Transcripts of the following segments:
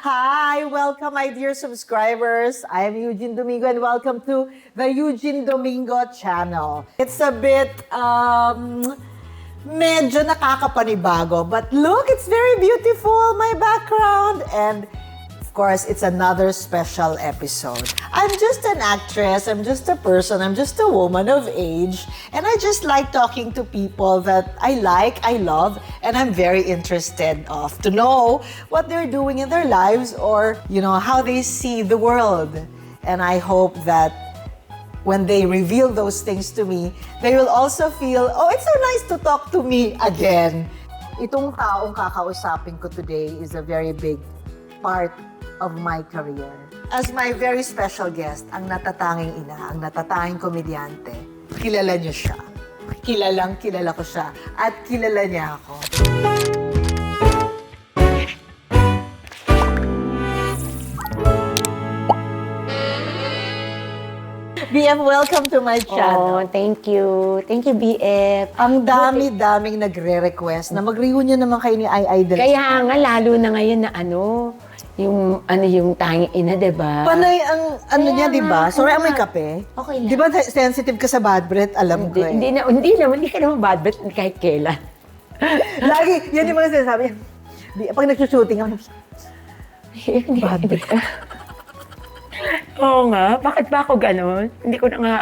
Hi! Welcome, my dear subscribers. I am Eugene Domingo and welcome to the Eugene Domingo channel. It's a bit, medyo nakakapanibago, but look, it's very beautiful, my background. And of course, it's another special episode. I'm just an actress, I'm just a person, I'm just a woman of age, and I just like talking to people that I like, I love, and I'm very interested of to know what they're doing in their lives or, you know, how they see the world. And I hope that when they reveal those things to me, they will also feel, oh, it's so nice to talk to me again. Itong taong kakausapin ko today is a very big part of my career. As my very special guest, ang natatanging ina, ang natatanging komedyante, kilala niyo siya. Kilalang kilala ko siya at kilala niya ako. BF, welcome to my channel. Oh, thank you. Thank you, BF. Ang dami-daming nagre-request na mag-reunion naman kayo ni Ai Del. Kaya nga, lalo na ngayon na yung tanging ina, diba? Panay ang niya, di ba? Sorry, nga. amoy kape. Okay lang. Di ba sensitive ka sa bad breath? Alam ko eh. Hindi ka naman bad bet kahit kailan. Lagi, yan yung mga sinasabi. Pag nagsushooting ako, bad breath. Oo nga, bakit ba ako ganun? Hindi ko na nga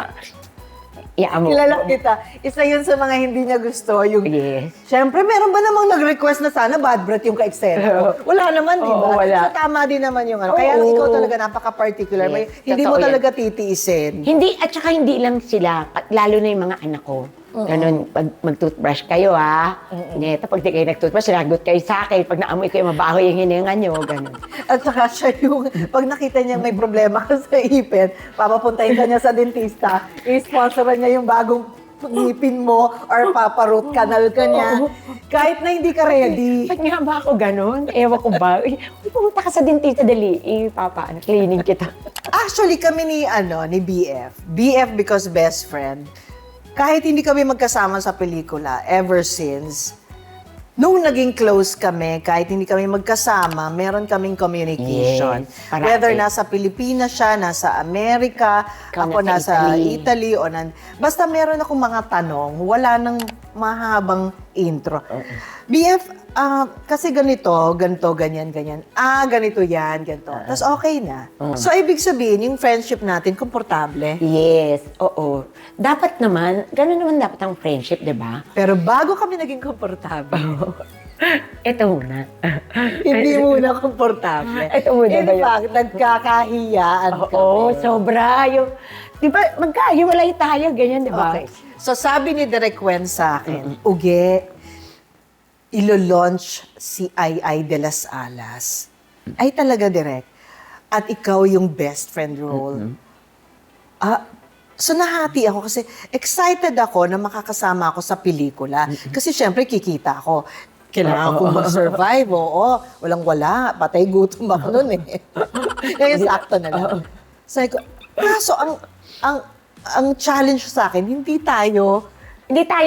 iamo. Kilala kita. Isa yun sa mga hindi niya gusto. Yung, Yes. Siyempre, meron ba namang nag-request na sana bad breath yung ka-eksena ko? Wala naman, di ba? Oo, wala. So, tama din naman yung ano. Kaya Oo. ikaw talaga napaka-particular. Yes, Hindi mo totoo yan. talaga titiisin. Hindi, at saka hindi lang sila, lalo na yung mga anak ko. Ganun, pag mag-toothbrush kayo, ha? Neta, pag di kayo nag-toothbrush, lagot kayo sa akin. Pag naamoy ko yung mabaho yung hininga nyo, ganun. At saka siya yung, pag nakita niya may problema ka sa ipin, papapuntahin ka niya sa dentista, i-sponsoran niya yung bagong ngipin mo or paparoot canal ka niya. Kahit na hindi ka ready. Ba't nga ba ako ganun? Ewan ko ba? Pumunta ka sa dentista, dali. Cleaning kita. Actually, kami ni BF. BF because best friend. Kahit hindi kami magkasama sa pelikula, ever since, nung naging close kami, kahit hindi kami magkasama, meron kaming communication. Yes, parati. Whether nasa Pilipinas siya, nasa Amerika, Ikaw ako nasa nasa Italy. Italy, o basta meron akong mga tanong, wala nang mahabang intro. BF, kasi ganito, ganyan. Ganito yan, ganito. Tapos okay na. So, ibig sabihin, yung friendship natin, komportable. Yes, oo. Dapat naman, ganun naman dapat ang friendship, di ba? Pero bago kami naging komportable, Ito muna. hindi muna komportable. Ito muna ba di yun? ba, nagkakahiyaan Oo, kami. sobra. Di ba, magkahiwalay tayo, ganyan, di ba? Okay. So, sabi ni Direk Wen sa akin, Uge, ilo-launch si Ai de las Alas. Ay talaga, Direk. At ikaw yung best friend role. So nahati ako kasi excited ako na makakasama ako sa pelikula. Kasi syempre kikita ako. Kailangan ko mag-survive. Oo, walang-wala. Patay gutom ako nun eh. Ngayon sakto na lang. Sabi ko, so ang challenge sa akin, hindi tayo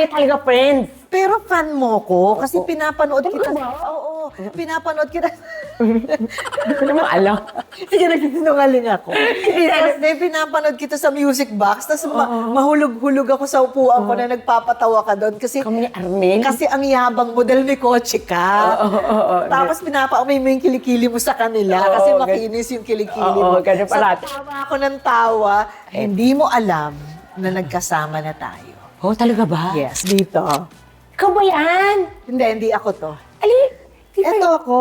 talaga friends. pero fan mo ko kasi pinapanood kita. Oo, pinapanood kita. Hindi ko naman alam. Sige, nagsisinungaling ako. Kasi pinapanood kita sa music box, tapos mahulog-hulog ako sa upuan ko na nagpapatawa ka doon. Kasi, Kami ni Arnel. kasi ang yabang model, may kotse ka. Tapos pinapaamoy mo yung kilikili mo sa kanila kasi makinis yung kilikili mo. Ganun pala. So, tawa ako ng tawa, hindi mo alam na nagkasama na tayo. Oh, talaga ba? Yes, dito. Ikaw ba yan? Hindi ako to. Di ba Ito ako.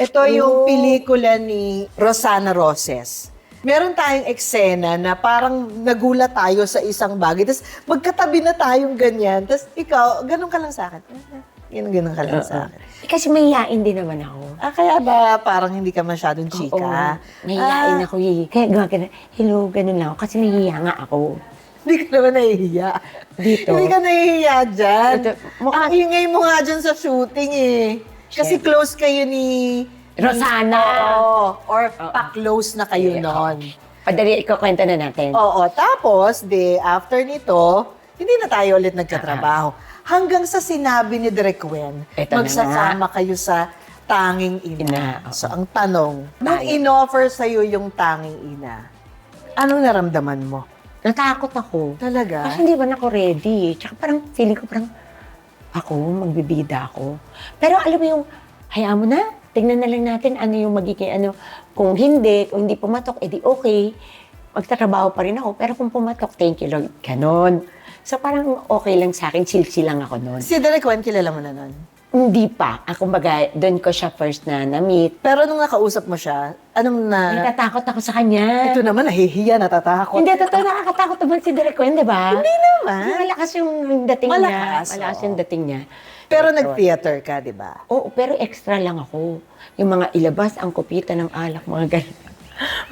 Ito yung pelikula ni Rosana Roses. Meron tayong eksena na parang nagulat tayo sa isang bagay. Tapos magkatabi na tayong ganyan. Tapos ikaw, ganun ka lang sa akin. Ganun ka lang sa akin. Kasi mahihain din naman ako. Kaya ba parang hindi ka masyadong chika? Mahihain ako eh. Kaya gumagana, hello, ganun lang ako. Kasi nahihiya nga ako. Hindi ka naman nahihiya. Dito. Hindi ka nahihiya dyan. Ito, Ang ingay mo nga dyan sa shooting eh. Kasi close kayo ni Rosana. Oo. Or pa-close na kayo noon. Padali, ikaw kwento na natin. Oo. Tapos, after nito, hindi na tayo ulit nagkatrabaho. Hanggang sa sinabi ni Direk Wen, Eto na magsasama kayo sa tanging ina. Ina, oo. So, ang tanong, nung Tayo. in-offer sa'yo yung tanging ina, anong naramdaman mo? Natakot ako. Talaga? Kasi hindi ba ako ready. Tsaka parang feeling ko parang magbibida ako. Pero alam mo yung, hayaan mo na, tingnan na lang natin ano yung magiging ano. Kung hindi pumatok, edi okay. Magtatrabaho pa rin ako. Pero kung pumatok, thank you Lord. Ganon. So parang okay lang sa akin, chill lang ako noon. Si Derek Wen, kilala mo na nun? Hindi pa. Ako baga, doon ko siya first na na-meet. Pero nung nakausap mo siya, anong na... Natatakot ako sa kanya. Ito naman, nahihiya, natatakot. Hindi, totoo, nakakatakot naman si Derek Wen, di ba? Hindi naman. Malakas yung dating niya. Malakas, Malakas oo. yung dating niya. Pero nag-theater ka, di ba? Oo, pero extra lang ako. Yung mga ilabas, ang kupitan ng alak, mga ganun.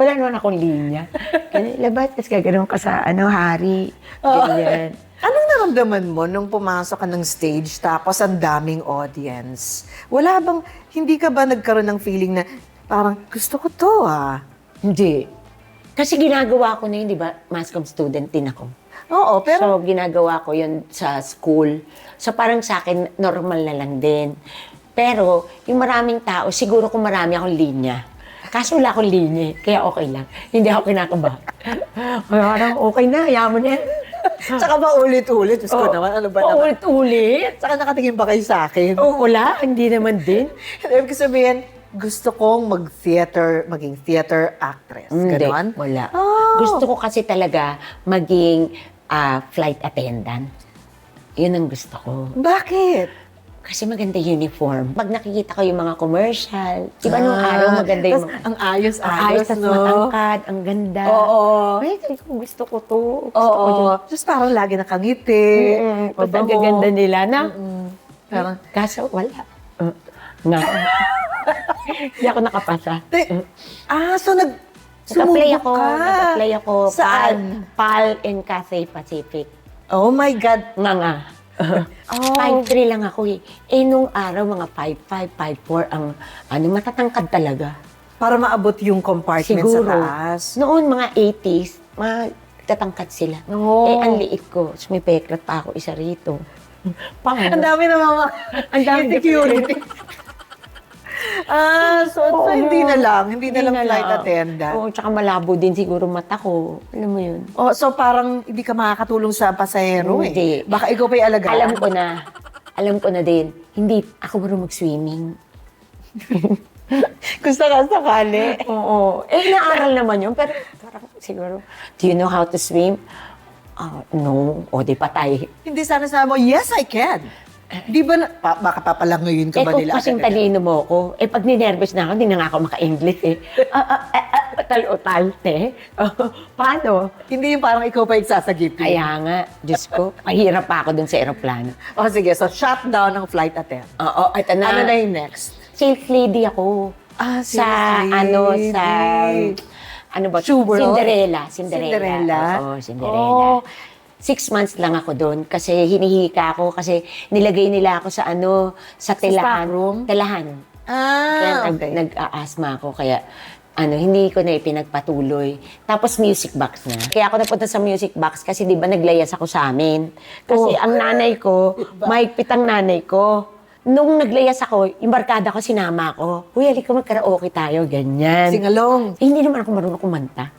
Wala naman akong linya. Ganyan, ilabas, tapos gagano'n ka sa, hari. Ganyan. Anong naramdaman mo nung pumasok ka ng stage tapos ang daming audience? Wala bang, hindi ka ba nagkaroon ng feeling na parang gusto ko to Hindi. Kasi ginagawa ko na yun, di ba? Mass comm student din ako. Oo, pero... So, ginagawa ko yun sa school. So, parang sa akin, normal na lang din. Pero, yung maraming tao, siguro kung marami akong linya. Kaso wala akong linya, kaya okay lang. Hindi ako kinakabahan. Parang okay na, hayaan mo na yan. Tsaka ba ulit-ulit? Diyos ko naman, ano ba naman? Ulit-ulit. Tsaka nakatingin ba kayo sa akin? Oo, wala, hindi naman din. Ibig sabihin, gusto kong maging theater actress. Hindi, Ganon? wala. Oh. Gusto ko kasi talaga maging flight attendant. Yun ang gusto ko. Bakit? Kasi maganda uniform. Pag nakikita ko yung mga commercial, di ba nung araw maganda yung Tas ang ayos, tas no? matangkad, ang ganda. Oo. Ay, gusto ko to. Gusto ko Oo. yun. Just parang lagi nakangiti. Tapos ang gaganda nila na. Parang, Kaso wala. Na. Hindi ako nakapasa. so Nag-apply sumubok ako. ka? Nag-apply ako. Saan? PAL and Cathay Pacific. Oh my God. Nga. Oh. 5'3 lang ako eh. Eh, nung araw, mga 5'5", 5'4 ang, matatangkad talaga. Para maabot yung compartment Siguro. sa taas. Noon, mga 80s, matatangkad sila. Oo. Eh, ang liit ko. So, may peklat pa ako isa rito. Ang Paano? dami na mga Ang dami insecurity. So hindi na lang flight attendant. Oo, tsaka malabo din siguro mata ko. Alam mo yun. Oh, so parang hindi ka makakatulong sa pasahero Hindi. Baka ikaw pa yung alagaan. Alam ko na din. Hindi ako marunong mag-swimming. Gusto ka sakali. Oo. Eh, naaral naman yun. Pero parang siguro, do you know how to swim? No. O, di patay. Hindi sana sabi mo, yes, I can. Di ba, baka papalangayin ka Eh, ba kung nila? kasing talino mo ako, pag ninervous na ako, hindi na nga ako maka-English eh. Tal-utal, eh. Paano? Hindi yung parang ikaw pa yung sasagipin. Kaya nga, Diyos ko, mahirap pa ako dun sa aeroplano. O sige, so shutdown ng flight attendant. Oo, ito na. Ano na yung next? Sales lady ako. Sa, ano ba? Shoe world? Cinderella. Cinderella? Oo, Cinderella. 6 months lang ako doon kasi hinihika ako kasi nilagay nila ako sa sa staff telahan. room? Telahan. Kaya Okay. nag-a-asthma ako kaya hindi ko na ipinagpatuloy. Tapos music box na. Kaya ako napunta sa music box kasi di ba naglayas ako sa amin. Kasi ang nanay ko, mahigpit ang nanay ko. Nung naglayas ako, yung barkada ko sinama ako. Uy, halika mag-karaoke tayo, ganyan. Singalong. Hindi naman ako marunong kumanta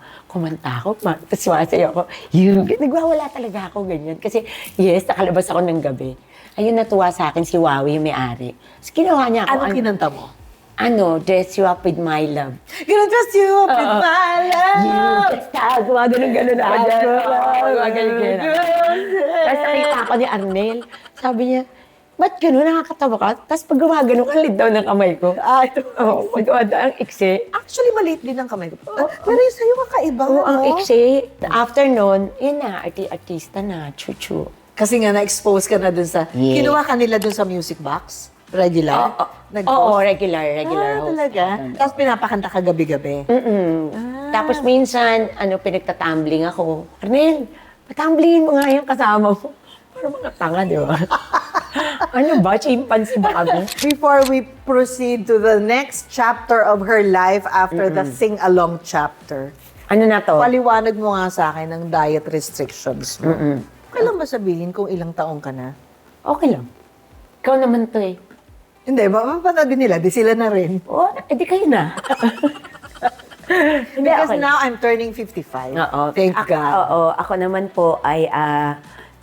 ako, tapos sumasayaw ako. Yun, nagwawala talaga ako, ganyan. Kasi, yes, nakalabas ako ng gabi. Ayun, natuwa sa akin si Wawi, yung may-ari. Tapos ginawa niya ako. Anong kinanta mo? Dress You Up With My Love. Gonna dress you up with my love. Gumagano-gano na ako dyan. Gumagano-gano. Tapos nakita ako ni Arnel. Sabi niya, ba't gano'n nakakatawa ka? Tapos pag gumagano ka, lit daw ng kamay ko. Ito. Oo, ang iksi. Actually, maliit din ang kamay ko. Pero yung sa'yo kakaiba, Oo, ang no? iksi. After nun, yun na, artista na, chuchu. Kasi nga na-expose ka na dun sa... Yeah. Kinuha ka nila dun sa music box? Regular? Oo, regular host. Talaga? Tapos pinapakanta ka gabi-gabi? Tapos minsan, pinagtatumbling ako. Arnel, patumblingin mo nga yung kasama mo. Parang mga tanga, di ba? Ano ba? Chimpanzee ba kami? Before we proceed to the next chapter of her life after the sing-along chapter, Ano na to? paliwanag mo nga sa akin ng diet restrictions mo. Okay lang ba sabihin kung ilang taong ka na? Okay lang. Ikaw naman to eh. Hindi, mapapanood din nila. Di sila na rin. Oh, edi kayo na. Hindi, Because okay. now I'm turning 55. Oo. Thank God. Oo, ako naman po ay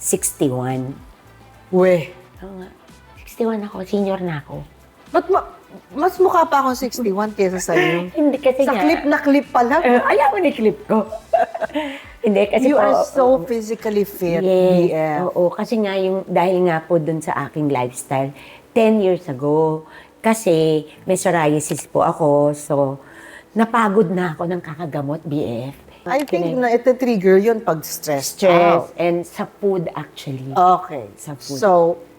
61. Weh. Oo nga. 61 ako, senior na ako. Ba't mas mukha pa akong 61 kesa sa'yo? Hindi kasi Sa nga. clip na clip pala. Ayaw mo ni clip ko. Hindi kasi You po. are so physically fit, Yes. BF. Oo, kasi nga dahil nga po dun sa aking lifestyle, 10 years ago. Kasi may psoriasis po ako, so napagod na ako ng kakagamot, BF. I think na ito trigger yun pag stressed Stress out. and sa food actually. Okay. Sa food.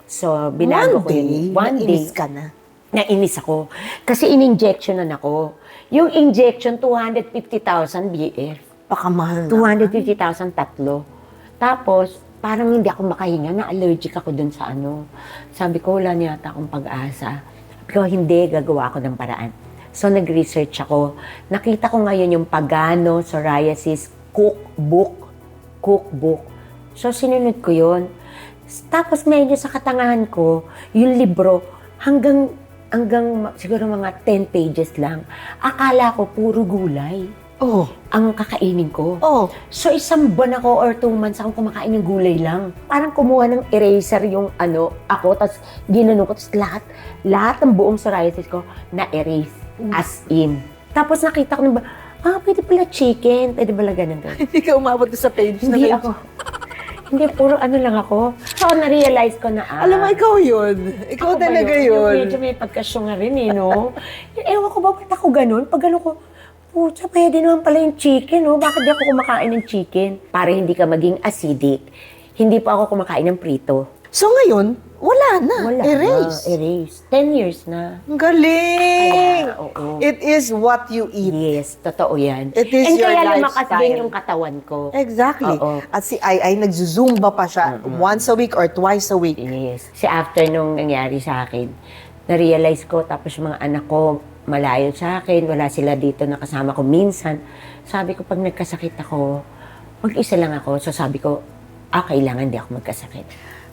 So, binago one ko day, yun. One day, nainis ka na. nainis ako. Kasi in-injectionan ako. Yung injection, 250,000 BF. Pakamahal na. 250,000 tatlo. Tapos, parang hindi ako makahinga, na-allergic ako dun sa ano. Sabi ko, wala niyata akong pag-asa. Sabi ko, hindi, gagawa ako ng paraan. So, nag-research ako. Nakita ko ngayon yung Pagano Psoriasis Cookbook. So, sinunod ko yun. Tapos, medyo sa katangahan ko, yung libro, hanggang siguro mga 10 pages lang. Akala ko, puro gulay Oh. ang kakainin ko. Oh. So, isang buwan ako or 2 months akong kumakain ng gulay lang. Parang kumuha ng eraser yung ako, tapos ginano ko, tapos lahat ng buong psoriasis ko na-erase. As in. Tapos nakita ko pwede pala chicken, pwede pala ganun. Hindi ka umabot sa page na Hindi yun. ako. Hindi, puro lang ako. So, na-realize ko na, Alam mo, ikaw yun. Ikaw ako ba talaga Yung yun. medyo may pagkasyunga rin no? Ewan ko ba, ba't ako ganun? Pag gano'n ko, pucha, pwede naman pala yung chicken, no? Bakit di ako kumakain ng chicken? Para hindi ka maging acidic, hindi pa ako kumakain ng prito. So ngayon, wala na. Wala Erase. na. Erase. 10 years na. Ang galing! Kaya, oo. It is what you eat. Yes, totoo yan. It is And your kaya lumakas lifestyle. din yung katawan ko. Exactly. Oo. At si Ai nagzuzumba pa siya once a week or twice a week. Yes. Si after nung nangyari sa akin, na-realize ko, tapos yung mga anak ko, malayo sa akin, wala sila dito nakasama ko minsan. Sabi ko, pag nagkasakit ako, mag-isa lang ako. So sabi ko, kailangan di ako magkasakit.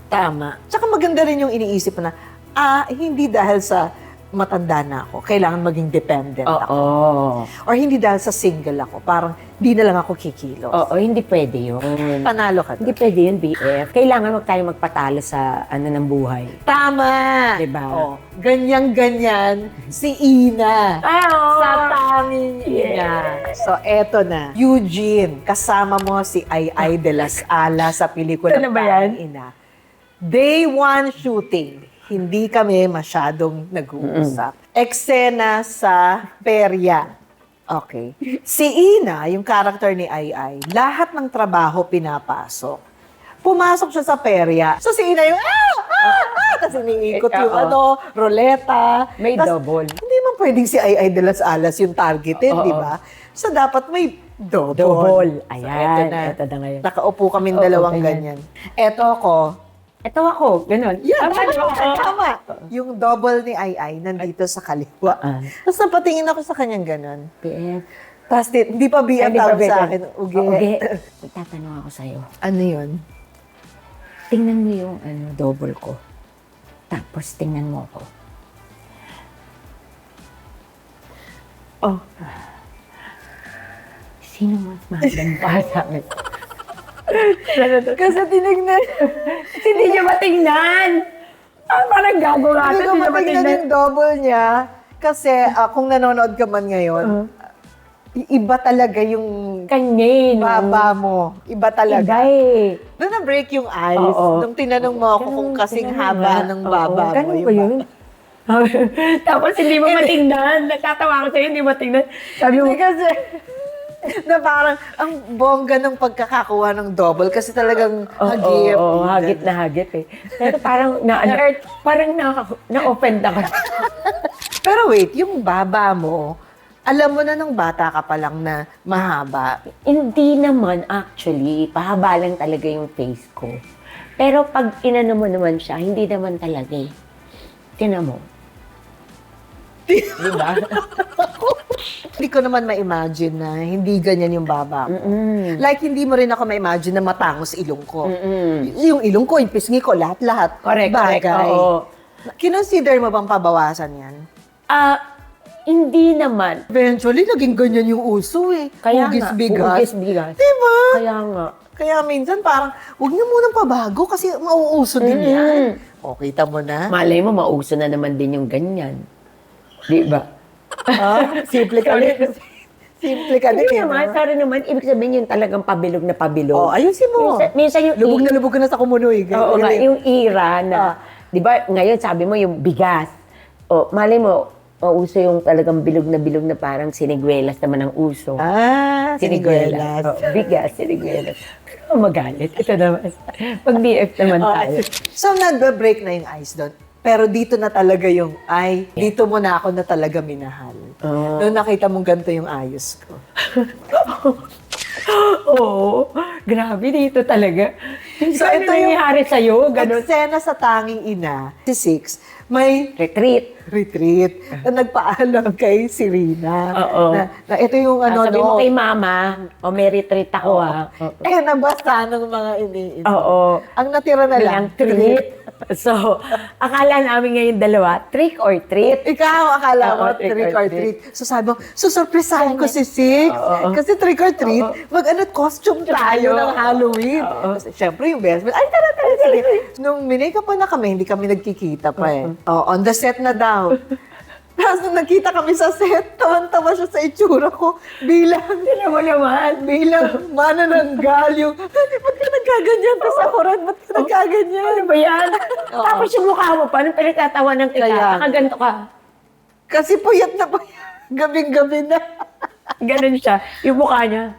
Tama. Tsaka maganda rin yung iniisip na, hindi dahil sa matanda na ako, kailangan maging dependent ako. Oo. Or hindi dahil sa single ako, parang di na lang ako kikilos. Oo, hindi pwede yun. Panalo ka Hindi doon. pwede yun, BF. Kailangan tayo magpatalo sa ng buhay. Tama! Diba? Oh, ganyan-ganyan si Ina. Sa tanging niya. So, eto na. Eugene, kasama mo si Ai de las Alas sa pelikula Ano ba yan? Tanging Ina. Day 1 shooting. Hindi kami masyadong nag-uusap. Eksena sa perya. Okay. Si Ina, yung character ni Ai, lahat ng trabaho pinapasok. Pumasok siya sa perya. So si Ina yung, tapos iniikot yung Oo. roleta. May Tas, double. Hindi man pwedeng si Ai de las Alas yung targeted, Oo. di ba? So dapat may double. Double. So, Ayan, eto eto na ngayon. Nakaupo kami Oo, dalawang ganyan. ganyan. Eto ako, Ito ako, ganun. tama. Yung double ni Ai nandito sa kaliwa. Tapos napatingin ako sa kanyang ganun. BF. Tapos hindi pa Hindi BF pa tawag BF. sa akin. Uge. Uge. Tatanong ako sa'yo. Ano yun? Tingnan mo yung double ko. Tapos tingnan mo ako. Oh. Sino mas maganda sa akin? Kasi tinignan. Hindi niya matingnan! Parang gago nga. Hindi ko matignan yung double niya. Kasi kung nanonood ka man ngayon, iba talaga yung Kanya baba mo. Iba talaga. Iba eh. Doon na-break yung eyes. Oo. Nung tinanong mo ako kung kasing haba ng baba mo. Ganun ba yun? Tapos hindi mo matingnan. Natatawa ko sa'yo, hindi mo matingnan. Sabi mo, Hindi kasi, na parang ang bongga ng pagkakakuha ng double kasi talagang hagip. Oo, hagit na hagit eh. Pero parang na-offend ako. Pero wait, yung baba mo, alam mo na nung bata ka pa lang na mahaba. Hindi naman actually, pahaba lang talaga yung face ko. Pero pag inano mo naman siya, hindi naman talaga eh. Tinan mo. Diba? Hindi ko naman ma-imagine na hindi ganyan yung baba mo. Like, hindi mo rin ako ma-imagine na matangos ilong ko. Yung ilong ko, yung pisngi ko, lahat-lahat. Correct. Bagay. Oo. Kinonsider mo bang pabawasan yan? Hindi naman. Eventually, naging ganyan yung uso eh. Kaya Hugis nga, bigas. hugis bigas. Diba? Kaya nga. Kaya minsan parang, huwag niyo munang pabago kasi mauuso din yan. O, kita mo na. Malay mo, mauso na naman din yung ganyan. Di ba? Simple ka din. Simple ka din. Hindi naman, sorry naman, ibig sabihin yung talagang pabilog na pabilog. Oh, ayusin mo. Minsan yung Lubog na lubog ka na sa kumunoy. Oo nga, yung ira na, di ba, ngayon sabi mo yung bigas. O, malay mo, uso yung talagang bilog na parang siniguelas naman ang uso. Siniguelas. Bigas, siniguelas. Pero magalit. Ito naman. Pag BF naman tayo. So, nagbe-break na yung ice doon. Pero dito na talaga yung, dito mo na ako na talaga minahal. Noong nakita mong ganito yung ayos ko. Oo. Grabe dito talaga. So, Ano ito yung nangyayari sa'yo? Ganun. eksena sa Tanging Ina, si Six, may Retreat. na nagpaalam kay Serena. Oo. Na ito yung Sabi mo kay mama, may retreat ako nabasa ng mga iniin. Oo. Ang natira na lang, Walang treat. So, akala namin ngayon dalawa, trick or treat. Ikaw, akala mo, Oo, trick or treat. So sabi mo, susurpresahin ko si Six. Kasi trick or treat, costume tayo ng Halloween. Kasi syempre yung best friend, tara. Sige. Nung minake pa na kami, hindi kami nagkikita pa eh. On the set na daw. Tapos nung nagkita kami sa set, tawan-tawa siya sa itsura ko. Bilang manananggal yung, ba't ka nagkaganyan? Tapos ako rin, ba't ka nagkaganyan? Ano ba yan? Tapos yung mukha mo pa, nung pinagtatawanan kita, Kaya. nakaganto ka. Kasi puyat na puyat. Gabing-gabi na. Ganun siya. Yung mukha niya.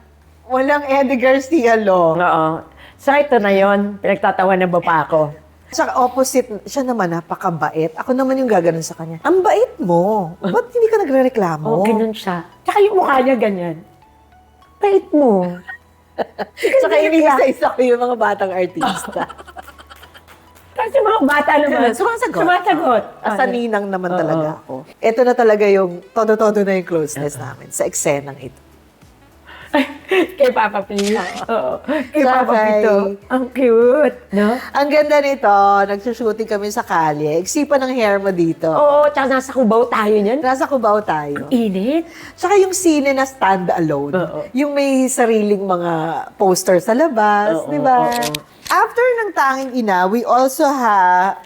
Walang Eddie Garcia law. Oo. So, ito na yon, pinagtatawanan ba pa ako? Tsaka opposite, siya naman napakabait. Ako naman yung gaganon sa kanya. Ang bait mo. Ba't hindi ka nagre-reklamo? Oo, ganun siya. Tsaka yung mukha niya ganyan. Bait mo. Tsaka iniisa-isa ko yung mga batang artista. Kasi mga bata naman. Sumasagot. Asa ninang naman talaga ako. Ito na talaga yung todo-todo na yung closeness namin sa eksenang ito. Kay Papa P. Oo. Kay Papa P Sabay. to. Ang cute. No? Ang ganda nito, nagsushooting kami sa kalye. Iksipan ng hair mo dito. Oo, tsaka nasa Cubao tayo niyan. Nasa Cubao tayo. Init. Tsaka yung sine na stand-alone. Yung may sariling mga poster sa labas, di ba? After ng Tanging Ina, we also are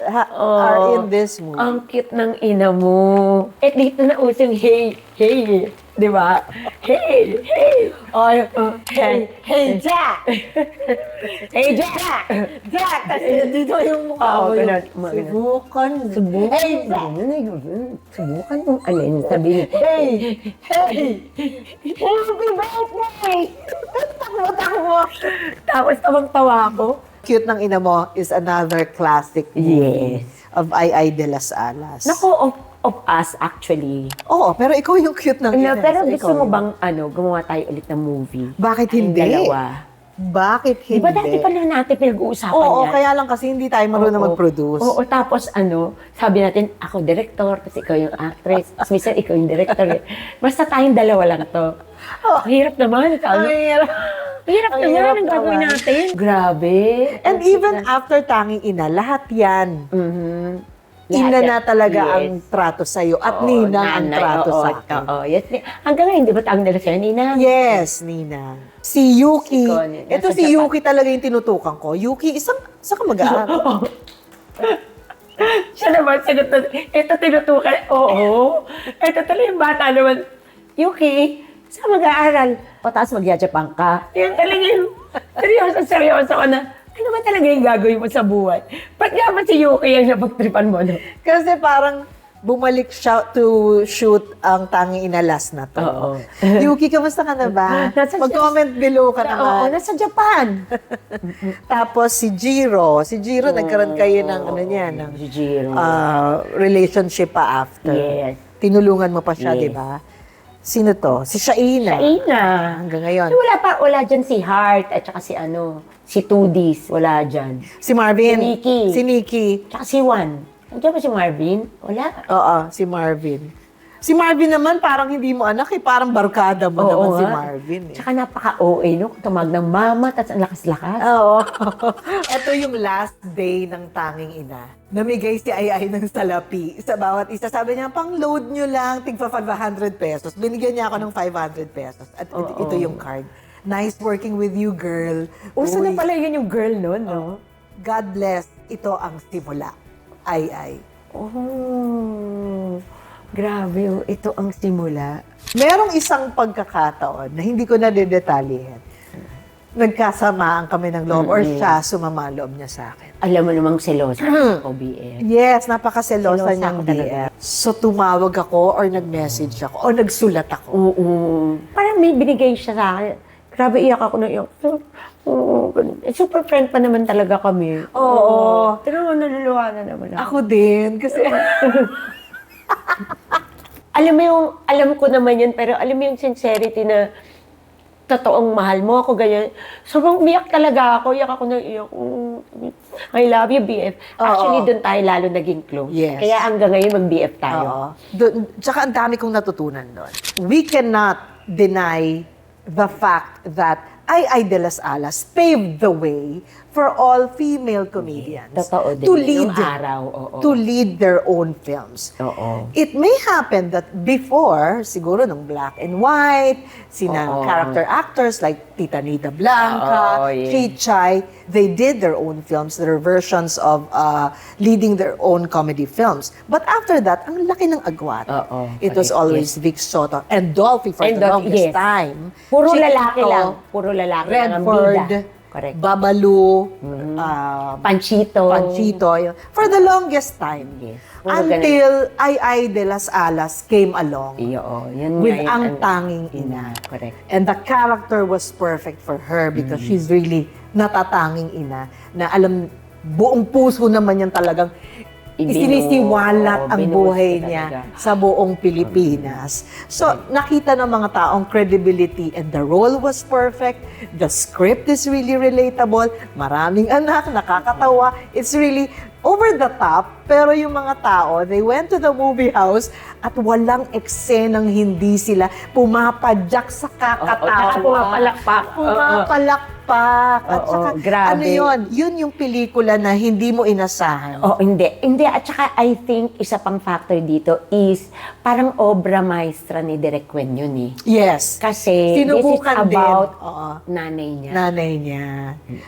in this movie. Ang cute ng ina mo. Eh, dito na usong hey. Di ba? Hey. Hey, Jack! Hey, Jack! Jack! Eh, dito yung mukha mo. ganun. Subukan. Hey, Jack! Subukan mong alin. Sabi niya, hey! Happy birthday! Takbo! Tapos tawang-tawa ako. Cute ng ina mo is another classic movie of Ay de las Alas. Naku, of us, actually. Oo, pero ikaw yung cute ng ina. Pero So, gusto ikaw mo yun. bang, gumawa tayo ulit ng movie? Bakit Tayong hindi? Dalawa. Bakit Di hindi? ba dati pa na natin pinag-uusapan Oo, yan? kaya lang kasi hindi tayo marunong mag-produce. Oo, tapos sabi natin, ako director, kasi ikaw yung actress. Tapos minsan ikaw yung director. Basta tayong dalawa lang to. Ang hirap naman. Ang hirap. Hirap Ang naman hirap ang gagawin naman. natin. Grabe. And even after Tanging Ina, lahat yan. Ina Lahat na yan. talaga Yes. ang trato sa'yo at Oo, Ninang ang nanay, trato oo, sa akin. Oo, yes. Hanggang ngayon, di ba tawag nila sa'yo, Nina? Yes, Ninang. Si Yuki. Si Connie. Ito Nasa si Japan. Yuki talaga yung tinutukan ko. Yuki, isang ka mag-aaral. Siya naman, sagot na, ito tinutukan. Oo. Ito talaga yung bata naman. Yuki, sa mag-aaral. Pataas mag-Japan ka. Yan talaga yung seryoso ko na. Ano ba talaga yung gagawin mo sa buhay? Ba't nga ba si Yuki yung napagtripan mo? No? Kasi parang bumalik siya to shoot ang Tanging Ina last na to. Oo. Yuki, kamusta ka na ba? Nasa- Mag-comment below ka Oo, naman. nasa Japan. Tapos si Jiro. Si Jiro, nagkaroon kayo ng ng Si Jiro. relationship pa after. Yes. Tinulungan mo pa siya, Yes. di ba? Sino to? Si Shaina. Ina. Hanggang ngayon. Wala dyan si Heart at saka si Tudis. Wala dyan. Si Marvin. Si Nikki. Si Nikki. Tsaka si Juan. Nandiyan ba si Marvin? Wala. Oo, si Marvin. Si Marvin naman, parang hindi mo anak eh. Parang barkada mo naman si nga. Marvin eh. Tsaka napaka-OA, no? Tumag ng mama, tapos ang lakas-lakas. Oo. Ito yung last day ng tanging ina. Namigay si Ay ng salapi sa bawat isa. Sabi niya, pang-load nyo lang, tigpa 500 pesos. Binigyan niya ako ng 500 pesos. At ito yung card. Nice working with you, girl. Uso na Uy, pala yun yung girl nun, no? God bless. Ito ang simula. Ay. Oh, grabe. Ito ang simula. Merong isang pagkakataon na hindi ko na dedetalyehin. Nagkasamaan kami ng loob or siya sumama ang loob niya sa akin. Alam mo namang selosa ako, BF. Yes, napakaselosa Selosa niyang ako talaga. BF. So tumawag ako or nag-message ako o nagsulat ako. Oo. Parang may binigay siya sa akin. Grabe, iyak ako na iyak. Oo, ganun. Super friend pa naman talaga kami. Oo. Pero naluluha na naman ako. Ako din, kasi Alam ko naman yun, pero alam mo yung sincerity na totoong mahal mo ako, ganyan. Sobrang umiyak talaga ako. Iyak ako na iyak. I love you, BF. Actually, doon tayo lalo naging close. Yes. Kaya hanggang ngayon, mag-BF tayo. oo. Tsaka ang dami kong natutunan doon. We cannot deny the fact that Ay de las Alas paved the way for all female comedians Totoo din. to lead Nung araw, oo. to lead their own films. Oo. It may happen that before, siguro nung black and white, Oo. character actors like Tita Nita Blanca, Oo, yeah. Chichay, they did their own films, their versions of leading their own comedy films. But after that, ang laki ng agwat. Oo, It was correct, always Vic Soto and Dolphy for And the Dolphy, longest yes. time. Puro Chiquito, lalaki lang. Puro lalaki lang ang Redford, bida. Correct. Babalu, Panchito. Panchito, for the longest time. Yes. Puro Until Ay de las Alas came along Oo, yun with nga yun, Ang Tanging Ina. Correct. And the character was perfect for her because she's really natatanging ina na alam, buong puso naman yan talagang isinisiwalat ang binuhos buhay ko niya talaga. sa buong Pilipinas. So, nakita ng mga taong credibility and the role was perfect. The script is really relatable. Maraming anak, nakakatawa. It's really over the top, pero yung mga tao, they went to the movie house at walang eksenang hindi sila pumapadyak sa kakatawa. tsaka pumapalakpak. Pumapalakpak. At Oo, saka, grabe. ano yun? Yun yung pelikula na hindi mo inasahan. Oh, hindi. Hindi. At saka, I think, isa pang factor dito is parang obra maestra ni Direk Cuen yun eh. Yes. Kasi, Sinubukan this is about din. Oo. nanay niya. Nanay niya.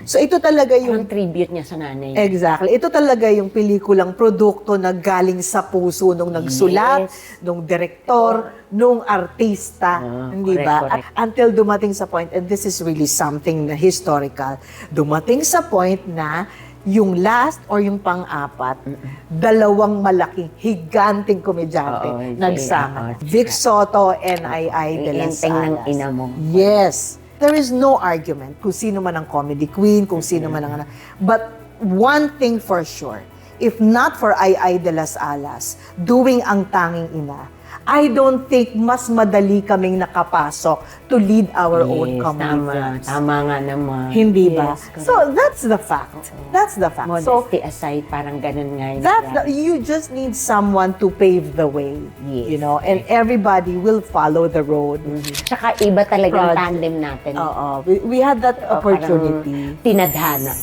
So, ito talaga Yung yung... tribute niya sa nanay niya. Exactly. Ito talaga yung pelikulang produkto na galing sa puso nung nagsulat, nung direktor, nung artista. Hindi correct, ba? correct. Until dumating sa point, and this is really something na historical, dumating sa point na yung last or yung pang-apat, dalawang malaking, higanting komedyante Oo, nagsama. oo. Vic Soto and Ay de las Iinteng ng Alas. ina mo. Yes. There is no argument kung sino man ang comedy queen, kung sino man ang... But one thing for sure, if not for Ay de las Alas doing Ang Tanging Ina, I don't think mas madali kaming nakapasok to lead our own comedy films. Tama nga naman. Hindi ba? Yes, correct. So that's the fact. That's the fact. So Modesty aside, parang ganun nga yun. you just need someone to pave the way, Yes. you know, and everybody will follow the road. Tsaka iba talagang Project. tandem natin. Oo. We had that opportunity. Parang tinadhana.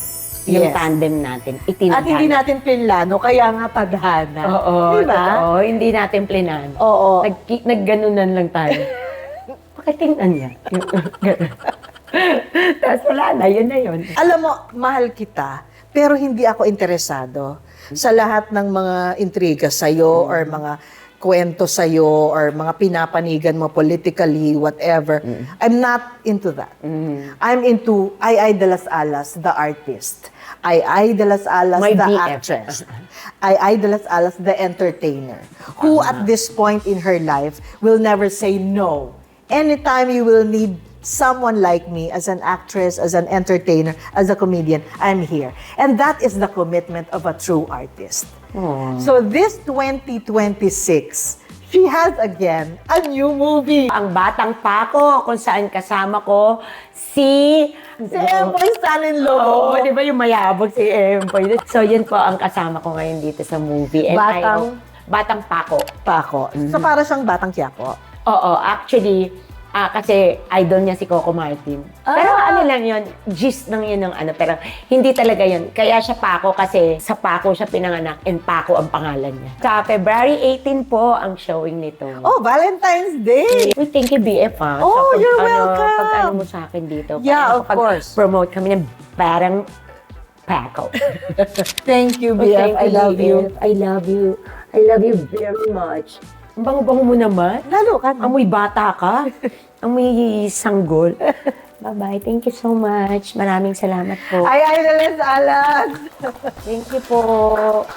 Yung Yes. tandem natin, itinadhana. At hindi natin pinlano, kaya nga tadhana. Oo, Di ba? totoo. Hindi natin plinan. Oo. Nagganunan lang tayo. Pakitingnan niya. Tapos wala na, yun na yun. Alam mo, mahal kita, pero hindi ako interesado sa lahat ng mga intriga sa'yo or mga kwento sa'yo or mga pinapanigan mo politically, whatever. I'm not into that. I'm into Ay de las Alas, the artist. Ay de las Alas, My the BF. actress. Ay de las Alas, the entertainer. Who at this point in her life will never say no. Anytime you will need someone like me as an actress, as an entertainer, as a comedian, I'm here. And that is the commitment of a true artist. So this 2026, she has again a new movie. Ang Batang Pako, kung saan kasama ko si Empoy Son-in-Law. Oo, di ba yung mayabog si Empoy? So, yun po ang kasama ko ngayon dito sa movie. And Batang Batang Pako. Paco. So, para siyang Batang Quiapo. Oo, actually, kasi idol niya si Coco Martin. Pero ano lang yun, gist lang yun ng ano, pero hindi talaga yun. Kaya siya Paco kasi sa Paco siya pinanganak and Paco ang pangalan niya. Sa February 18 po ang showing nito. Oh, Valentine's Day! We thank you, BF, ha. Oh, sa you're welcome. Pag ano mo sa akin dito. Yeah, of course. Promote kami ng parang Paco. Thank you, Oh, BF. thank I love you. BF. I love you. I love you very much. Ang bango-bango mo naman. Lalo ka. Amoy bata ka. Amoy sanggol. Bye-bye. Thank you so much. Maraming salamat po. Ay, Alex. Thank you po.